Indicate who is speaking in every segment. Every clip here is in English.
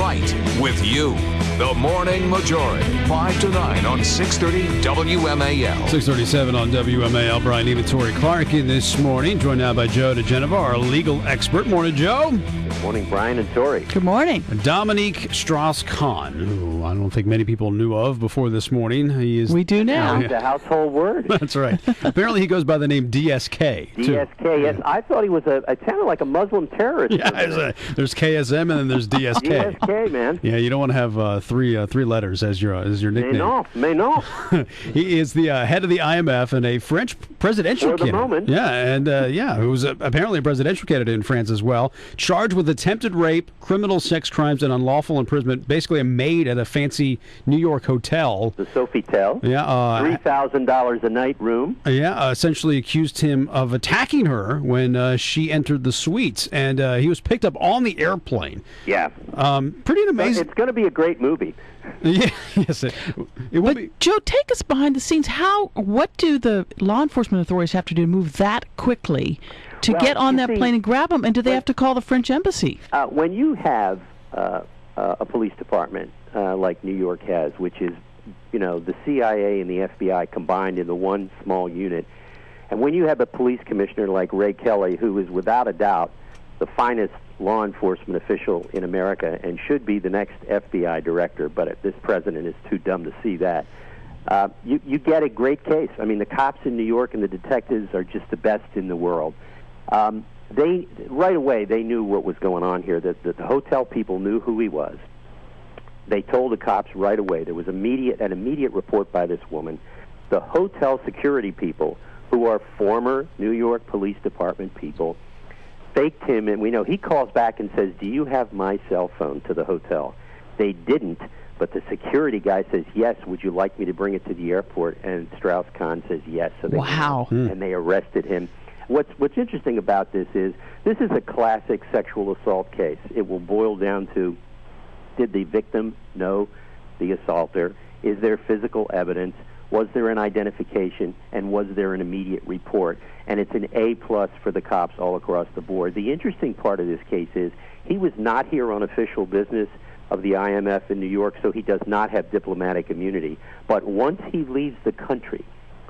Speaker 1: right with you. The Morning Majority, 5 to 9 on 630 WMAL.
Speaker 2: 637 on WMAL. Brian Eva, Tori Clark in this morning, joined now by Joe DiGenova, our legal expert. Morning, Joe.
Speaker 3: Good morning, Brian and Tori.
Speaker 4: Good morning.
Speaker 2: Dominique Strauss-Kahn, who I don't think many people knew of before this morning.
Speaker 4: We do now.
Speaker 3: It's a household word.
Speaker 2: That's right. Apparently he goes by the name DSK.
Speaker 3: DSK, yes. I thought he was it sounded like a Muslim terrorist.
Speaker 2: Yeah, there's KSM and then there's DSK.
Speaker 3: DSK, man.
Speaker 2: Yeah, you don't want to have three letters as your nickname.
Speaker 3: Mais non.
Speaker 2: He is the head of the IMF and a French presidential candidate.
Speaker 3: For the moment.
Speaker 2: Yeah, and who's apparently a presidential candidate in France as well. Charged with attempted rape, criminal sex crimes, and unlawful imprisonment. Basically a maid at a fancy New York hotel.
Speaker 3: The Sofitel.
Speaker 2: Yeah.
Speaker 3: $3,000 a night room.
Speaker 2: Yeah, essentially accused him of attacking her when she entered the suites. And he was picked up on the airplane.
Speaker 3: Yeah.
Speaker 2: Pretty amazing.
Speaker 3: It's going to be a great movie.
Speaker 2: Yeah, yes, it will be.
Speaker 4: Joe, take us behind the scenes. What do the law enforcement authorities have to do to move that quickly to get on that plane and grab them? And do they have to call the French embassy?
Speaker 3: When you have a police department like New York has, which is, the CIA and the FBI combined into one small unit, and when you have a police commissioner like Ray Kelly, who is without a doubt the finest law enforcement official in America and should be the next FBI director, but this president is too dumb to see that. You get a great case. I mean, the cops in New York and the detectives are just the best in the world. They right away they knew what was going on here. That the hotel people knew who he was. They told the cops right away. There was an immediate report by this woman. The hotel security people, who are former New York Police Department people, faked him, and we know he calls back and says, "Do you have my cell phone?" to the hotel. They didn't, but the security guy says, "Yes, would you like me to bring it to the airport?" And Strauss-Kahn says yes. So they and they arrested him. What's interesting about this is a classic sexual assault case. It will boil down to, did the victim know the assaulter? Is there physical evidence? Was there an identification? And was there an immediate report? And it's an A+ for the cops all across the board. The interesting part of this case is he was not here on official business of the IMF in New York, so he does not have diplomatic immunity. But once he leaves the country,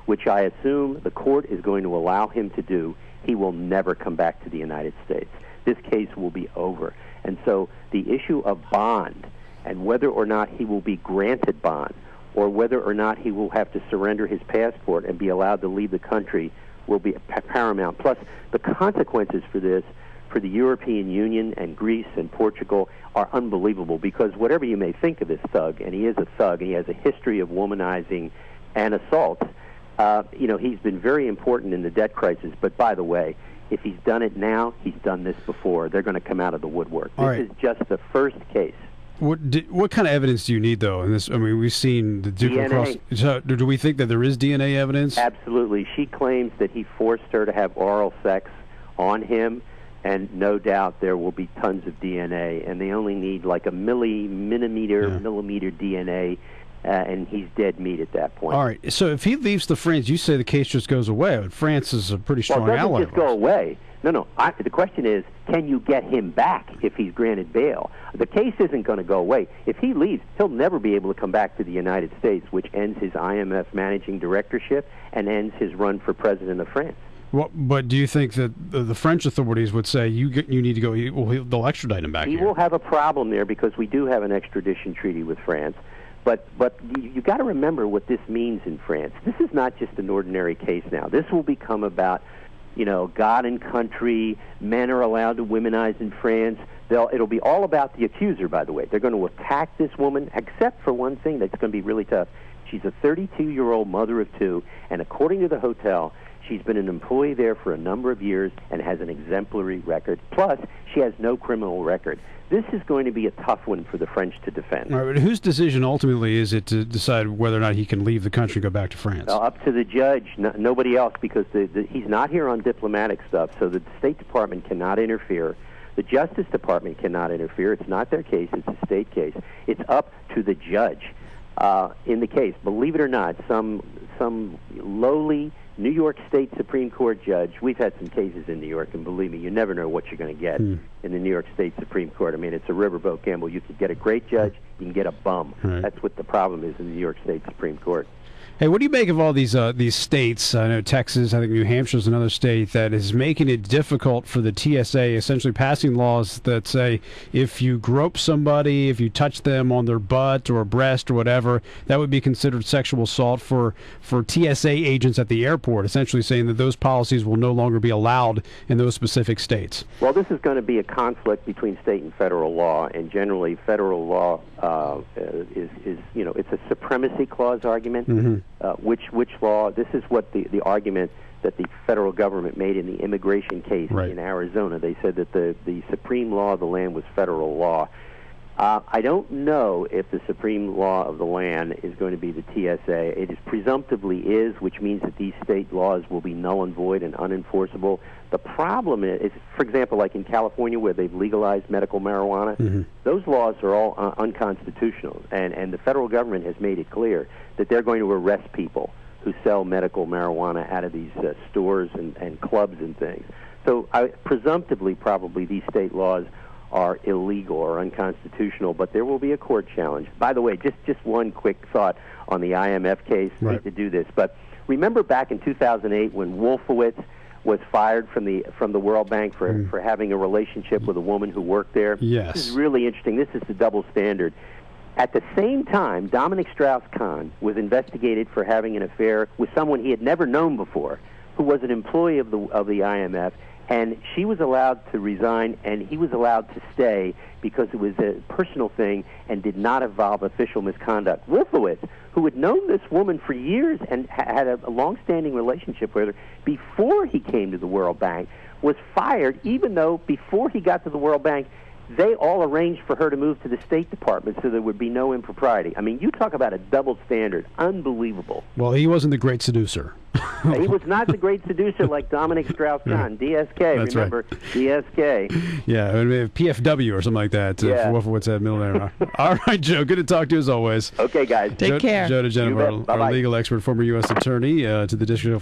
Speaker 3: which I assume the court is going to allow him to do, he will never come back to the United States. This case will be over. And so the issue of bond and whether or not he will be granted bond or whether or not he will have to surrender his passport and be allowed to leave the country will be paramount. Plus, the consequences for this, for the European Union and Greece and Portugal, are unbelievable, because whatever you may think of this thug, and he is a thug, and he has a history of womanizing and assault, he's been very important in the debt crisis. But by the way, if he's done it now, he's done this before. They're going to come out of the woodwork. This is just the first case.
Speaker 2: What kind of evidence do you need, though, in this? I mean, we've seen the different
Speaker 3: DNA.
Speaker 2: So do we think that there is DNA evidence?
Speaker 3: Absolutely. She claims that he forced her to have oral sex on him, and no doubt there will be tons of DNA, and they only need like a millimeter DNA, and he's dead meat at that point.
Speaker 2: All right. So if he leaves to France, you say the case just goes away. But France is a pretty strong ally.
Speaker 3: It doesn't just go away. No. The question is, can you get him back if he's granted bail? The case isn't going to go away. If he leaves, he'll never be able to come back to the United States, which ends his IMF managing directorship and ends his run for president of France.
Speaker 2: Well, but do you think that the French authorities would say you need to go? They'll extradite him back
Speaker 3: here? He will have a problem there because we do have an extradition treaty with France. But you got to remember what this means in France. This is not just an ordinary case now. This will become about, God and country. Men are allowed to womanize in France. It'll be all about the accuser, by the way. They're going to attack this woman, except for one thing that's going to be really tough. She's a 32-year-old mother of two, and according to the hotel, she's been an employee there for a number of years and has an exemplary record. Plus, she has no criminal record. This is going to be a tough one for the French to defend.
Speaker 2: All right, but whose decision ultimately is it to decide whether or not he can leave the country and go back to France?
Speaker 3: Up to the judge, nobody else, because he's not here on diplomatic stuff, so the State Department cannot interfere. The Justice Department cannot interfere. It's not their case. It's a state case. It's up to the judge in the case. Believe it or not, some lowly New York State Supreme Court judge. We've had some cases in New York, and believe me, you never know what you're going to get in the New York State Supreme Court. I mean, it's a riverboat gamble. You could get a great judge, you can get a bum.
Speaker 2: Right.
Speaker 3: That's what the problem is in the New York State Supreme Court.
Speaker 2: Hey, what do you make of all these states? I know Texas, I think New Hampshire is another state that is making it difficult for the TSA, essentially passing laws that say if you grope somebody, if you touch them on their butt or breast or whatever, that would be considered sexual assault for TSA agents at the airport, essentially saying that those policies will no longer be allowed in those specific states.
Speaker 3: Well, this is going to be a conflict between state and federal law, and generally federal law is it's a supremacy clause argument.
Speaker 2: Mm-hmm.
Speaker 3: Which law? This is what the argument that the federal government made in the immigration case in Arizona. They said that the supreme law of the land was federal law. I don't know if the supreme law of the land is going to be the TSA. It is presumptively is, which means that these state laws will be null and void and unenforceable. The problem is, for example, like in California where they've legalized medical marijuana, those laws are all unconstitutional, and the federal government has made it clear that they're going to arrest people who sell medical marijuana out of these stores and clubs and things. So presumptively, probably these state laws are illegal or unconstitutional, but there will be a court challenge. By the way, just one quick thought on the IMF case. I hate to do this, but remember back in 2008 when Wolfowitz was fired from the World Bank for having a relationship with a woman who worked there?
Speaker 2: Yes.
Speaker 3: This is really interesting. This is the double standard. At the same time, Dominique Strauss-Kahn was investigated for having an affair with someone he had never known before, who was an employee of the IMF, and she was allowed to resign, and he was allowed to stay because it was a personal thing and did not involve official misconduct. Wolfowitz, who had known this woman for years and had a long-standing relationship with her before he came to the World Bank, was fired, even though before he got to the World Bank, they all arranged for her to move to the State Department so there would be no impropriety. I mean, you talk about a double standard. Unbelievable.
Speaker 2: Well, he wasn't the great seducer.
Speaker 3: He was not the great seducer like Dominique Strauss-Kahn, DSK.
Speaker 2: That's
Speaker 3: remember, DSK.
Speaker 2: Yeah, PFW or something like that.
Speaker 3: Yeah.
Speaker 2: What's that middle name? All right, Joe. Good to talk to you as always.
Speaker 3: Okay, guys.
Speaker 4: Take care.
Speaker 2: Joe DiGenova, our
Speaker 3: Bye-bye.
Speaker 2: legal expert, former U.S. attorney to the District of